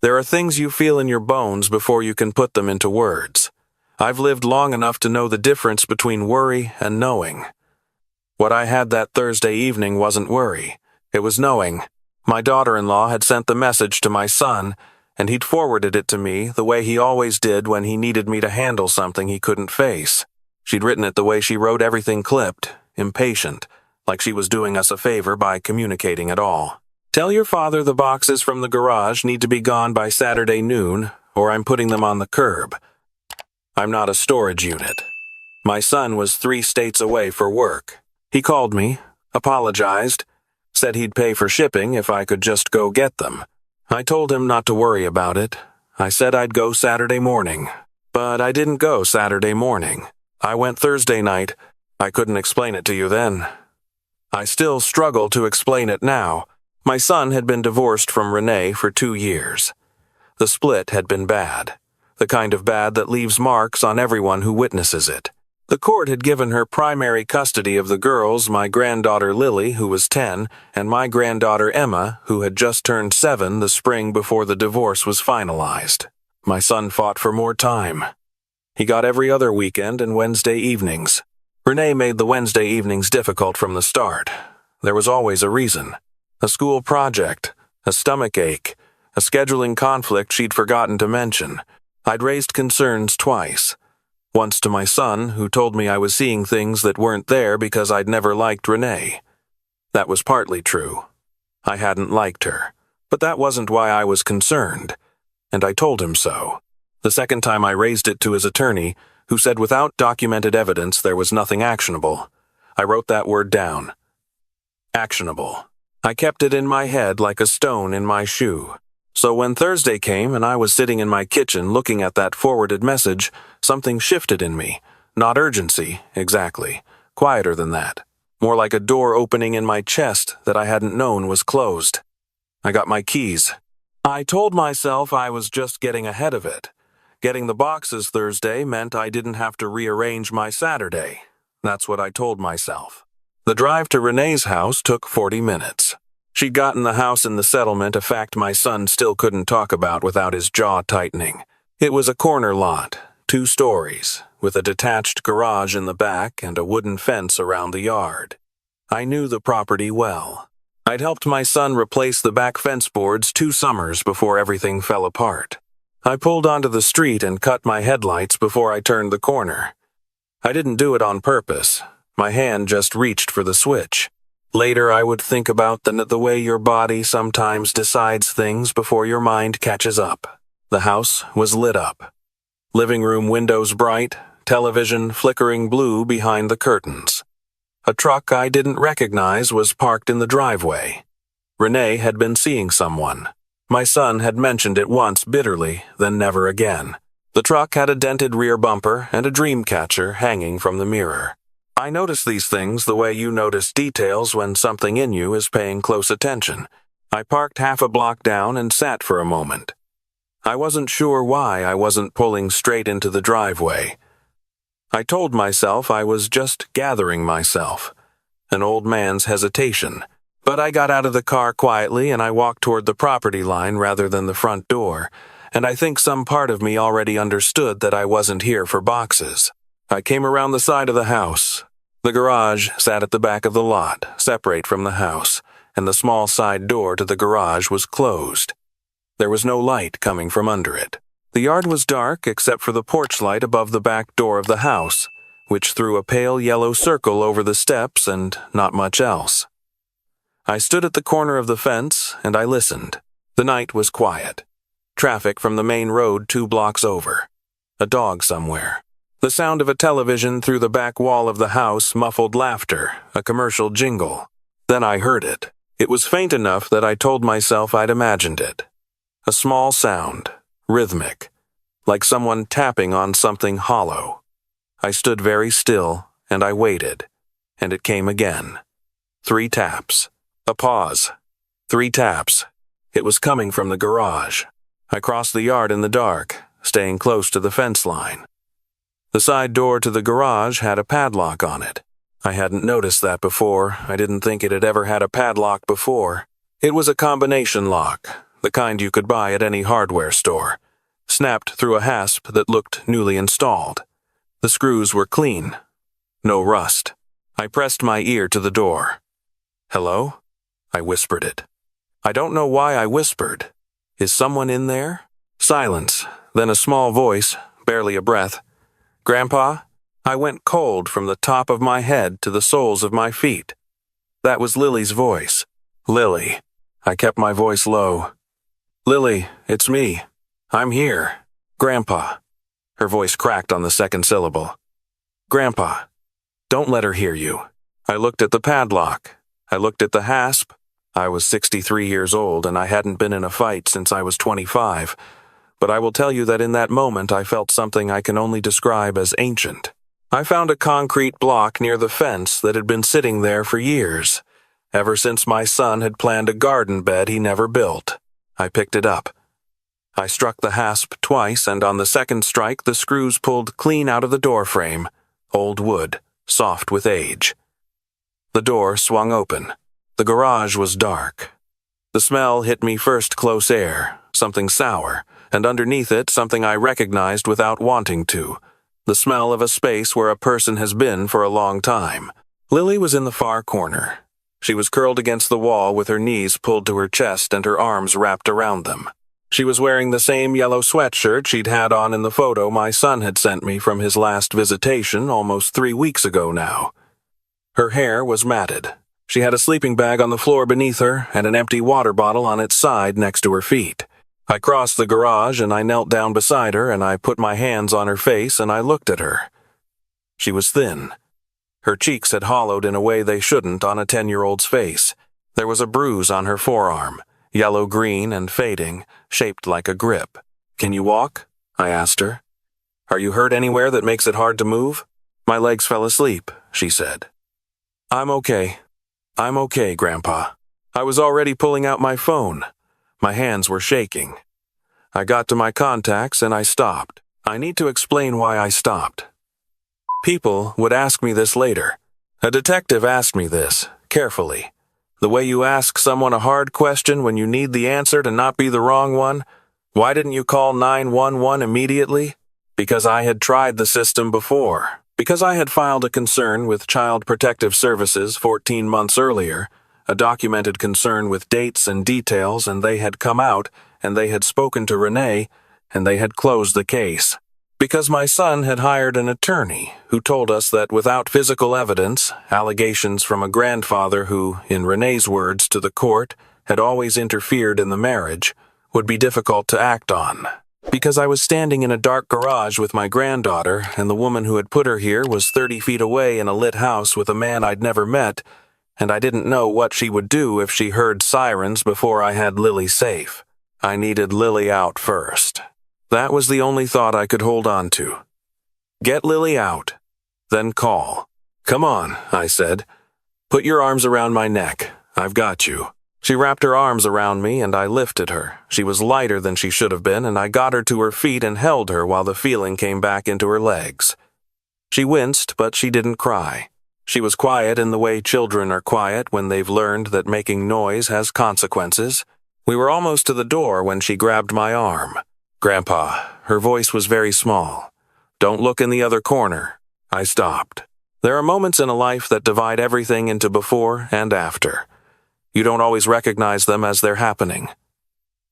There are things you feel in your bones before you can put them into words. I've lived long enough to know the difference between worry and knowing. What I had that Thursday evening wasn't worry. It was knowing. My daughter-in-law had sent the message to my son, and he'd forwarded it to me the way he always did when he needed me to handle something he couldn't face. She'd written it the way she wrote everything clipped, impatient, like she was doing us a favor by communicating at all. Tell your father the boxes from the garage need to be gone by Saturday noon, or I'm putting them on the curb. I'm not a storage unit. My son was 3 states away for work. He called me, apologized, said he'd pay for shipping if I could just go get them. I told him not to worry about it. I said I'd go Saturday morning. But I didn't go Saturday morning. I went Thursday night. I couldn't explain it to you then. I still struggle to explain it now. My son had been divorced from Renee for 2 years. The split had been bad, the kind of bad that leaves marks on everyone who witnesses it. The court had given her primary custody of the girls, my granddaughter Lily, who was 10, and my granddaughter Emma, who had just turned 7 the spring before the divorce was finalized. My son fought for more time. He got every other weekend and Wednesday evenings. Renee made the Wednesday evenings difficult from the start. There was always a reason. A school project, a stomach ache, a scheduling conflict she'd forgotten to mention. I'd raised concerns twice. Once to my son, who told me I was seeing things that weren't there because I'd never liked Renee. That was partly true. I hadn't liked her, but that wasn't why I was concerned, and I told him so. The second time I raised it to his attorney, who said without documented evidence there was nothing actionable. I wrote that word down. Actionable. I kept it in my head like a stone in my shoe. So when Thursday came and I was sitting in my kitchen looking at that forwarded message, something shifted in me. Not urgency, exactly. Quieter than that. More like a door opening in my chest that I hadn't known was closed. I got my keys. I told myself I was just getting ahead of it. Getting the boxes Thursday meant I didn't have to rearrange my Saturday. That's what I told myself. The drive to Renee's house took 40 minutes. She'd gotten the house in the settlement, a fact my son still couldn't talk about without his jaw tightening. It was a corner lot, 2 stories, with a detached garage in the back and a wooden fence around the yard. I knew the property well. I'd helped my son replace the back fence boards 2 summers before everything fell apart. I pulled onto the street and cut my headlights before I turned the corner. I didn't do it on purpose. My hand just reached for the switch. Later I would think about the way your body sometimes decides things before your mind catches up. The house was lit up. Living room windows bright, television flickering blue behind the curtains. A truck I didn't recognize was parked in the driveway. Renee had been seeing someone. My son had mentioned it once bitterly, then never again. The truck had a dented rear bumper and a dream catcher hanging from the mirror. I notice these things the way you notice details when something in you is paying close attention. I parked half a block down and sat for a moment. I wasn't sure why I wasn't pulling straight into the driveway. I told myself I was just gathering myself. An old man's hesitation. But I got out of the car quietly and I walked toward the property line rather than the front door, and I think some part of me already understood that I wasn't here for boxes. I came around the side of the house. The garage sat at the back of the lot, separate from the house, and the small side door to the garage was closed. There was no light coming from under it. The yard was dark except for the porch light above the back door of the house, which threw a pale yellow circle over the steps and not much else. I stood at the corner of the fence and I listened. The night was quiet. Traffic from the main road 2 blocks over. A dog somewhere. The sound of a television through the back wall of the house muffled laughter, a commercial jingle. Then I heard it. It was faint enough that I told myself I'd imagined it. A small sound, rhythmic, like someone tapping on something hollow. I stood very still, and I waited, and it came again. 3 taps. A pause. 3 taps. It was coming from the garage. I crossed the yard in the dark, staying close to the fence line. The side door to the garage had a padlock on it. I hadn't noticed that before. I didn't think it had ever had a padlock before. It was a combination lock, the kind you could buy at any hardware store, snapped through a hasp that looked newly installed. The screws were clean. No rust. I pressed my ear to the door. "Hello?" I whispered it. I don't know why I whispered. "Is someone in there?" Silence, then a small voice, barely a breath. "Grandpa?" I went cold from the top of my head to the soles of my feet. That was Lily's voice. "Lily." I kept my voice low. "Lily, it's me. I'm here. Grandpa." Her voice cracked on the second syllable. "Grandpa, don't let her hear you." I looked at the padlock. I looked at the hasp. I was 63 years old and I hadn't been in a fight since I was 25. But I will tell you that in that moment I felt something I can only describe as ancient. I found a concrete block near the fence that had been sitting there for years, ever since my son had planned a garden bed he never built. I picked it up. I struck the hasp twice, and on the second strike the screws pulled clean out of the door frame, old wood, soft with age. The door swung open. The garage was dark. The smell hit me first close air, something sour, and underneath it something I recognized without wanting to. The smell of a space where a person has been for a long time. Lily was in the far corner. She was curled against the wall with her knees pulled to her chest and her arms wrapped around them. She was wearing the same yellow sweatshirt she'd had on in the photo my son had sent me from his last visitation almost 3 weeks ago now. Her hair was matted. She had a sleeping bag on the floor beneath her and an empty water bottle on its side next to her feet. I crossed the garage and I knelt down beside her and I put my hands on her face and I looked at her. She was thin. Her cheeks had hollowed in a way they shouldn't on a 10-year-old's face. There was a bruise on her forearm, yellow-green and fading, shaped like a grip. "Can you walk?" I asked her. "Are you hurt anywhere that makes it hard to move?" "My legs fell asleep," she said. I'm okay, Grandpa." I was already pulling out my phone. My hands were shaking. I got to my contacts and I stopped. I need to explain why I stopped. People would ask me this later. A detective asked me this, carefully. The way you ask someone a hard question when you need the answer to not be the wrong one. "Why didn't you call 911 immediately?" Because I had tried the system before. Because I had filed a concern with Child Protective Services 14 months earlier, a documented concern with dates and details, and they had come out, and they had spoken to Renee, and they had closed the case. Because my son had hired an attorney who told us that without physical evidence, allegations from a grandfather who, in Renee's words to the court, had always interfered in the marriage, would be difficult to act on. Because I was standing in a dark garage with my granddaughter, and the woman who had put her here was 30 feet away in a lit house with a man I'd never met, and I didn't know what she would do if she heard sirens before I had Lily safe. I needed Lily out first. That was the only thought I could hold on to. Get Lily out, then call. "Come on," I said. "Put your arms around my neck. I've got you." She wrapped her arms around me and I lifted her. She was lighter than she should have been, and I got her to her feet and held her while the feeling came back into her legs. She winced, but she didn't cry. She was quiet in the way children are quiet when they've learned that making noise has consequences. We were almost to the door when she grabbed my arm. "Grandpa," her voice was very small. "Don't look in the other corner." I stopped. There are moments in a life that divide everything into before and after. You don't always recognize them as they're happening.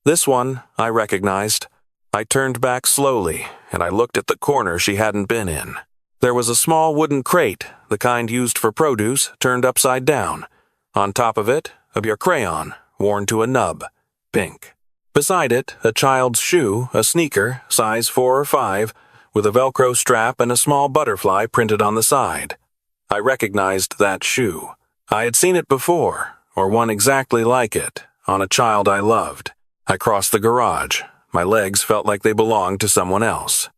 This one, I recognized. I turned back slowly, and I looked at the corner she hadn't been in. There was a small wooden crate, the kind used for produce, turned upside down. On top of it, a beer crayon, worn to a nub, pink. Beside it, a child's shoe, a sneaker, size 4 or 5, with a Velcro strap and a small butterfly printed on the side. I recognized that shoe. I had seen it before, or one exactly like it, on a child I loved. I crossed the garage. My legs felt like they belonged to someone else.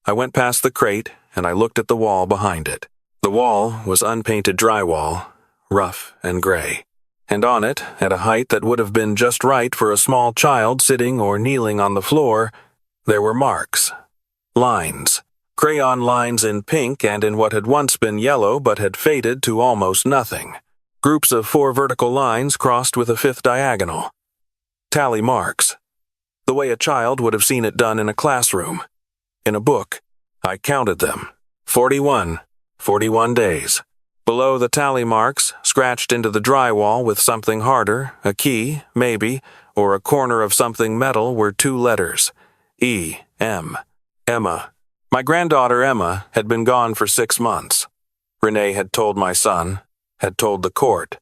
I went past the crate, and I looked at the wall behind it. The wall was unpainted drywall, rough and gray. And on it, at a height that would have been just right for a small child sitting or kneeling on the floor, there were marks. Lines. Crayon lines in pink and in what had once been yellow but had faded to almost nothing. Groups of 4 vertical lines crossed with a 5th diagonal. tally marks, the way a child would have seen it done in a classroom. In a book, I counted them. 41. 41 days. Below the tally marks, scratched into the drywall with something harder, a key, maybe, or a corner of something metal, were 2 letters. E-M. Emma. My granddaughter Emma had been gone for 6 months. Renee had told my son, had told the court,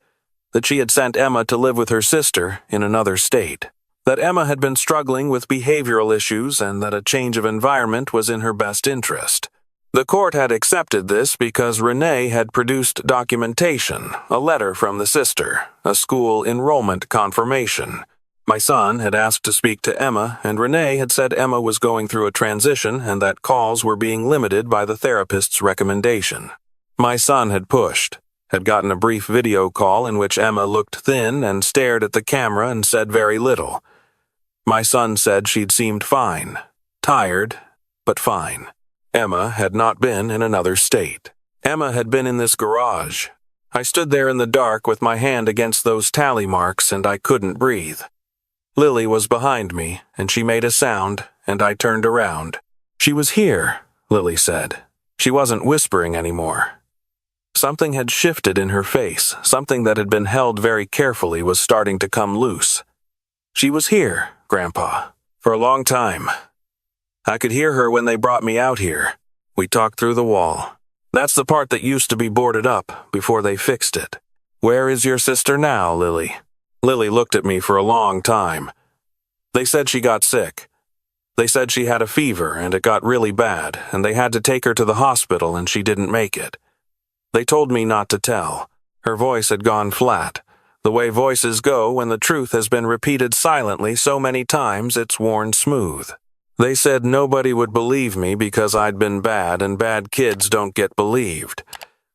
that she had sent Emma to live with her sister in another state, that Emma had been struggling with behavioral issues and that a change of environment was in her best interest. The court had accepted this because Renee had produced documentation, a letter from the sister, a school enrollment confirmation. My son had asked to speak to Emma, and Renee had said Emma was going through a transition and that calls were being limited by the therapist's recommendation. My son had pushed, had gotten a brief video call in which Emma looked thin and stared at the camera and said very little. My son said she'd seemed fine, tired, but fine. Emma had not been in another state. Emma had been in this garage. I stood there in the dark with my hand against those tally marks and I couldn't breathe. Lily was behind me, and she made a sound, and I turned around. She was here, Lily said. She wasn't whispering anymore. Something had shifted in her face. Something that had been held very carefully was starting to come loose. She was here, Grandpa, for a long time. I could hear her when they brought me out here. We talked through the wall. That's the part that used to be boarded up before they fixed it. Where is your sister now, Lily? Lily looked at me for a long time. They said she got sick. They said she had a fever and it got really bad, and they had to take her to the hospital and she didn't make it. They told me not to tell. Her voice had gone flat, the way voices go when the truth has been repeated silently so many times it's worn smooth. They said nobody would believe me because I'd been bad and bad kids don't get believed.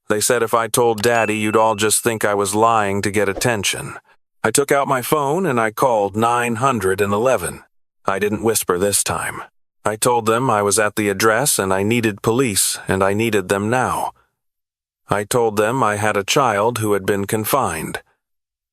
They said if I told Daddy you'd all just think I was lying to get attention. I took out my phone and I called 911. I didn't whisper this time. I told them I was at the address and I needed police and I needed them now. I told them I had a child who had been confined.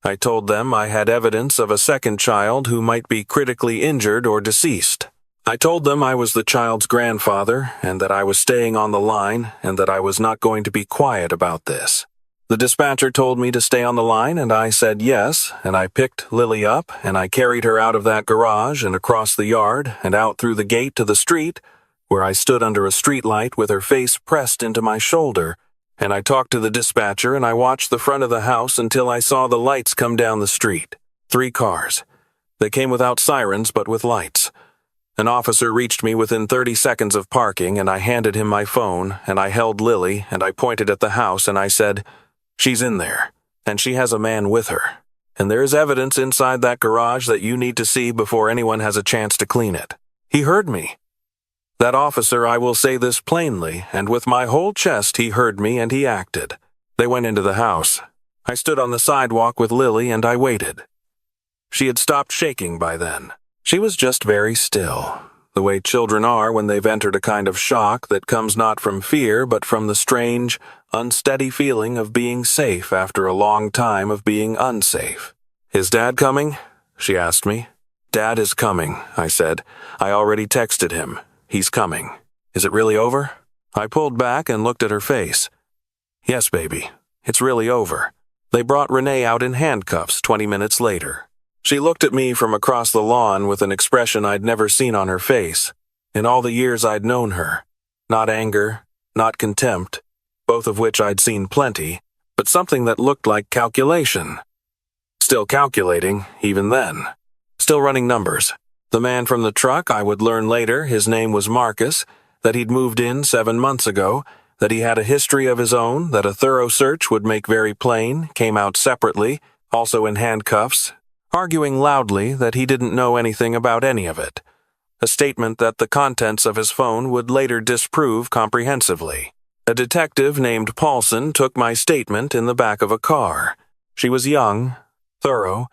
I told them I had evidence of a second child who might be critically injured or deceased. I told them I was the child's grandfather and that I was staying on the line and that I was not going to be quiet about this. The dispatcher told me to stay on the line and I said yes, and I picked Lily up and I carried her out of that garage and across the yard and out through the gate to the street, where I stood under a streetlight with her face pressed into my shoulder, and I talked to the dispatcher and I watched the front of the house until I saw the lights come down the street. 3 cars. They came without sirens but with lights. An officer reached me within 30 seconds of parking and I handed him my phone and I held Lily and I pointed at the house and I said, "She's in there, and she has a man with her. And there is evidence inside that garage that you need to see before anyone has a chance to clean it." He heard me. That officer, I will say this plainly, and with my whole chest he heard me and he acted. They went into the house. I stood on the sidewalk with Lily and I waited. She had stopped shaking by then. She was just very still, the way children are when they've entered a kind of shock that comes not from fear but from the strange, unsteady feeling of being safe after a long time of being unsafe. "Is Dad coming?" she asked me. "Dad is coming," I said. "I already texted him. He's coming. Is it really over?" I pulled back and looked at her face. "Yes, baby. It's really over." They brought Renee out in handcuffs 20 minutes later. She looked at me from across the lawn with an expression I'd never seen on her face in all the years I'd known her. Not anger, not contempt, both of which I'd seen plenty, but something that looked like calculation. Still calculating, even then. Still running numbers. The man from the truck, I would learn later, his name was Marcus, that he'd moved in 7 months ago, that he had a history of his own, that a thorough search would make very plain, came out separately, also in handcuffs, arguing loudly that he didn't know anything about any of it. A statement that the contents of his phone would later disprove comprehensively. A detective named Paulson took my statement in the back of a car. She was young, thorough,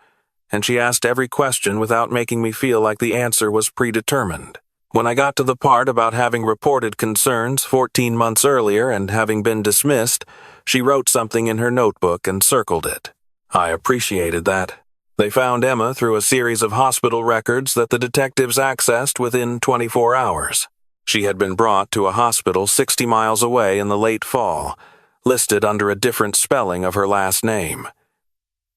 and she asked every question without making me feel like the answer was predetermined. When I got to the part about having reported concerns 14 months earlier and having been dismissed, she wrote something in her notebook and circled it. I appreciated that. They found Emma through a series of hospital records that the detectives accessed within 24 hours. She had been brought to a hospital 60 miles away in the late fall, listed under a different spelling of her last name.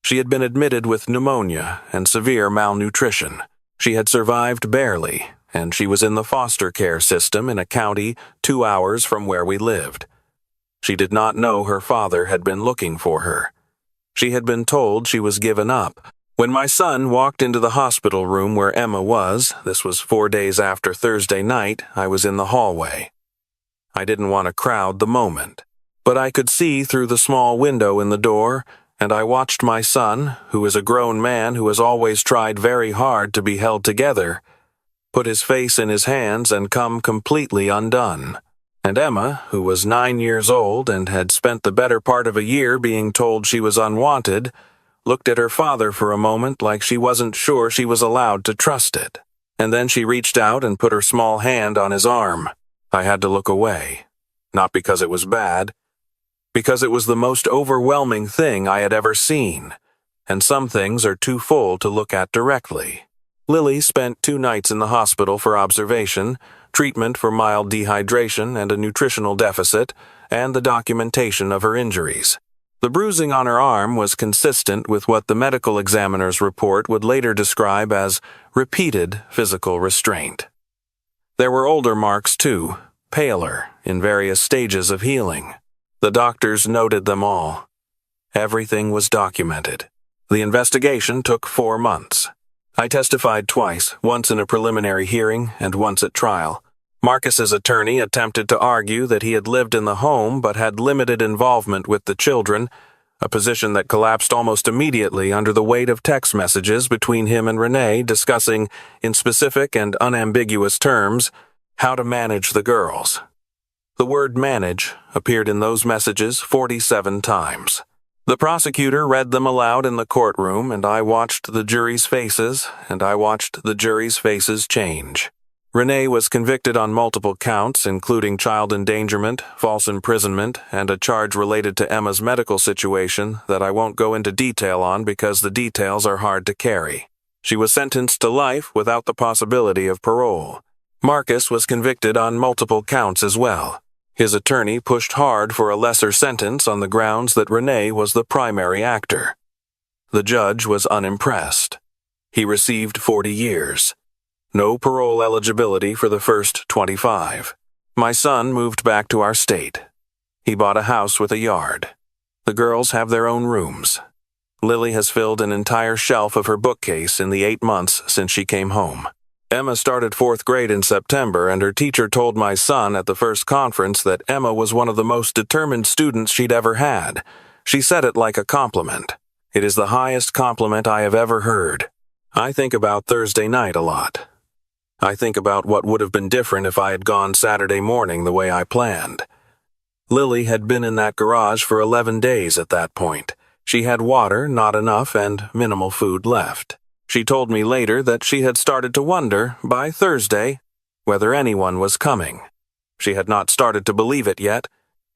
She had been admitted with pneumonia and severe malnutrition. She had survived barely, and she was in the foster care system in a county 2 hours from where we lived. She did not know her father had been looking for her. She had been told she was given up. When my son walked into the hospital room where Emma was, this was 4 days after Thursday night, I was in the hallway. I didn't want to crowd the moment, but I could see through the small window in the door, and I watched my son, who is a grown man who has always tried very hard to be held together, put his face in his hands and come completely undone. And Emma, who was 9 years old and had spent the better part of a year being told she was unwanted, looked at her father for a moment like she wasn't sure she was allowed to trust it. And then she reached out and put her small hand on his arm. I had to look away. Not because it was bad, because it was the most overwhelming thing I had ever seen, and some things are too full to look at directly. Lily spent 2 nights in the hospital for observation, treatment for mild dehydration and a nutritional deficit, and the documentation of her injuries. The bruising on her arm was consistent with what the medical examiner's report would later describe as repeated physical restraint. There were older marks too, paler, in various stages of healing. The doctors noted them all. Everything was documented. The investigation took 4 months. I testified twice, once in a preliminary hearing and once at trial. Marcus's attorney attempted to argue that he had lived in the home but had limited involvement with the children, a position that collapsed almost immediately under the weight of text messages between him and Renee discussing, in specific and unambiguous terms, how to manage the girls. The word manage appeared in those messages 47 times. The prosecutor read them aloud in the courtroom, and I watched the jury's faces, and I watched the jury's faces change. Renee was convicted on multiple counts, including child endangerment, false imprisonment, and a charge related to Emma's medical situation that I won't go into detail on because the details are hard to carry. She was sentenced to life without the possibility of parole. Marcus was convicted on multiple counts as well. His attorney pushed hard for a lesser sentence on the grounds that Renee was the primary actor. The judge was unimpressed. He received 40 years. No parole eligibility for the first 25. My son moved back to our state. He bought a house with a yard. The girls have their own rooms. Lily has filled an entire shelf of her bookcase in the 8 months since she came home. Emma started 4th grade in September, and her teacher told my son at the first conference that Emma was one of the most determined students she'd ever had. She said it like a compliment. It is the highest compliment I have ever heard. I think about Thursday night a lot. I think about what would have been different if I had gone Saturday morning the way I planned. Lily had been in that garage for 11 days at that point. She had water, not enough, and minimal food left. She told me later that she had started to wonder, by Thursday, whether anyone was coming. She had not started to believe it yet.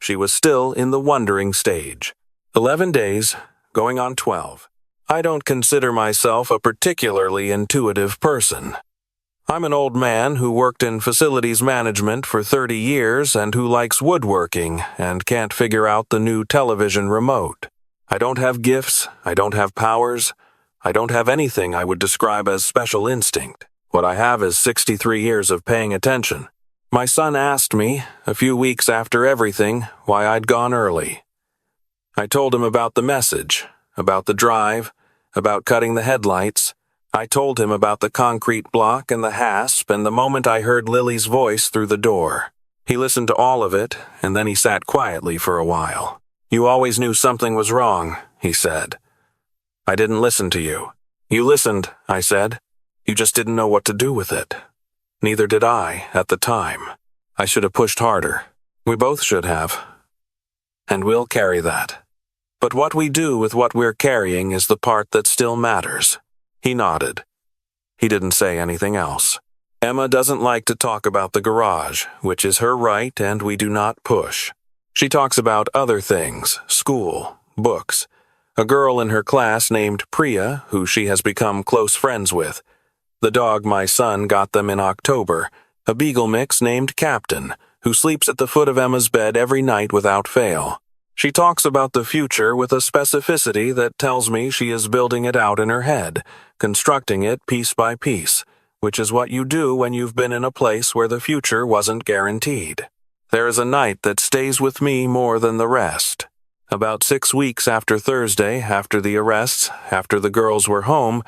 She was still in the wondering stage. 11 days, going on 12. I don't consider myself a particularly intuitive person. I'm an old man who worked in facilities management for 30 years and who likes woodworking and can't figure out the new television remote. I don't have gifts, I don't have powers, I don't have anything I would describe as special instinct. What I have is 63 years of paying attention. My son asked me, a few weeks after everything, why I'd gone early. I told him about the message, about the drive, about cutting the headlights. I told him about the concrete block and the hasp and the moment I heard Lily's voice through the door. He listened to all of it, and then he sat quietly for a while. You always knew something was wrong, he said. I didn't listen to you. You listened, I said. You just didn't know what to do with it. Neither did I at the time. I should have pushed harder. We both should have. And we'll carry that. But what we do with what we're carrying is the part that still matters. He nodded. He didn't say anything else. Emma doesn't like to talk about the garage, which is her right, and we do not push. She talks about other things, school, books. A girl in her class named Priya, who she has become close friends with. The dog my son got them in October, a beagle mix named Captain, who sleeps at the foot of Emma's bed every night without fail. She talks about the future with a specificity that tells me she is building it out in her head, constructing it piece by piece, which is what you do when you've been in a place where the future wasn't guaranteed. There is a night that stays with me more than the rest. About 6 weeks after Thursday, after the arrests, after the girls were home,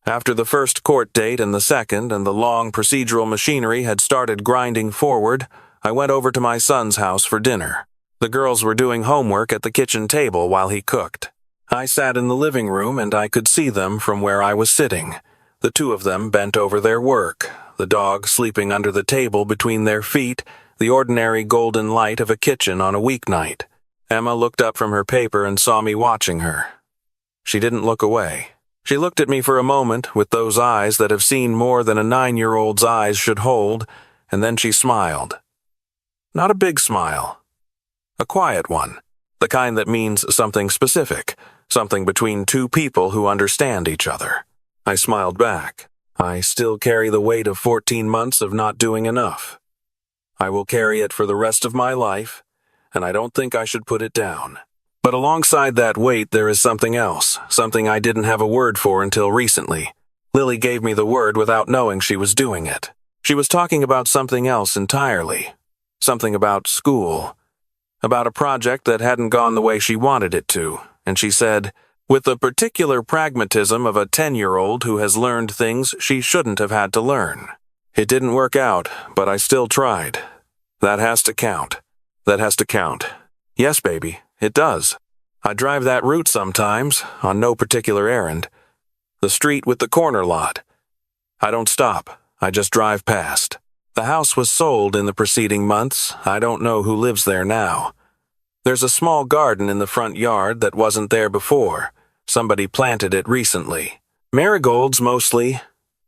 after the first court date and the second, and the long procedural machinery had started grinding forward, I went over to my son's house for dinner. The girls were doing homework at the kitchen table while he cooked. I sat in the living room and I could see them from where I was sitting. The two of them bent over their work, the dog sleeping under the table between their feet, the ordinary golden light of a kitchen on a weeknight. Emma looked up from her paper and saw me watching her. She didn't look away. She looked at me for a moment with those eyes that have seen more than a 9-year-old's eyes should hold, and then she smiled. Not a big smile. A quiet one. The kind that means something specific, something between two people who understand each other. I smiled back. I still carry the weight of 14 months of not doing enough. I will carry it for the rest of my life, and I don't think I should put it down. But alongside that weight there is something else, something I didn't have a word for until recently. Lily gave me the word without knowing she was doing it. She was talking about something else entirely. Something about school. About a project that hadn't gone the way she wanted it to, and she said, with the particular pragmatism of a 10-year-old who has learned things she shouldn't have had to learn. It didn't work out, but I still tried. That has to count. That has to count. Yes, baby, it does. I drive that route sometimes, on no particular errand. The street with the corner lot. I don't stop, I just drive past. The house was sold in the preceding months. I don't know who lives there now. There's a small garden in the front yard that wasn't there before. Somebody planted it recently. Marigolds mostly.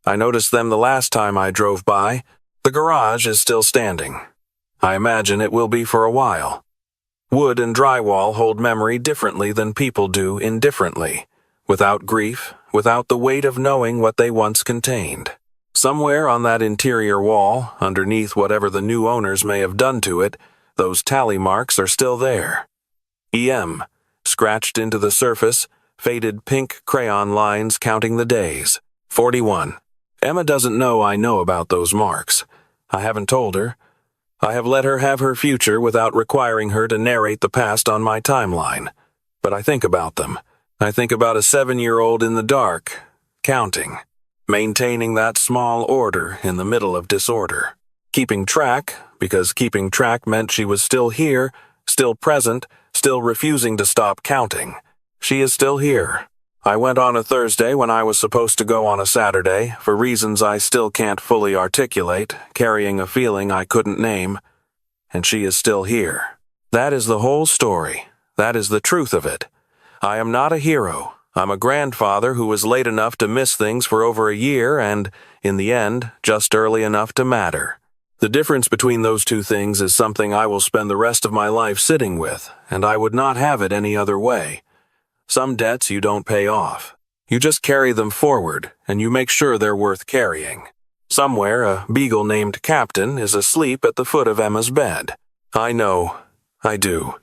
I noticed them the last time I drove by. The garage is still standing. I imagine it will be for a while. Wood and drywall hold memory differently than people do indifferently, without grief, without the weight of knowing what they once contained. Somewhere on that interior wall, underneath whatever the new owners may have done to it, those tally marks are still there. EM, scratched into the surface, faded pink crayon lines counting the days. 41. Emma doesn't know I know about those marks. I haven't told her. I have let her have her future without requiring her to narrate the past on my timeline. But I think about them. I think about a 7-year-old in the dark, counting. Maintaining that small order in the middle of disorder. Keeping track, because keeping track meant she was still here, still present, still refusing to stop counting. She is still here. I went on a Thursday when I was supposed to go on a Saturday, for reasons I still can't fully articulate, carrying a feeling I couldn't name. And she is still here. That is the whole story. That is the truth of it. I am not a hero. I'm a grandfather who was late enough to miss things for over a year and, in the end, just early enough to matter. The difference between those two things is something I will spend the rest of my life sitting with, and I would not have it any other way. Some debts you don't pay off. You just carry them forward, and you make sure they're worth carrying. Somewhere, a beagle named Captain is asleep at the foot of Emma's bed. I know. I do.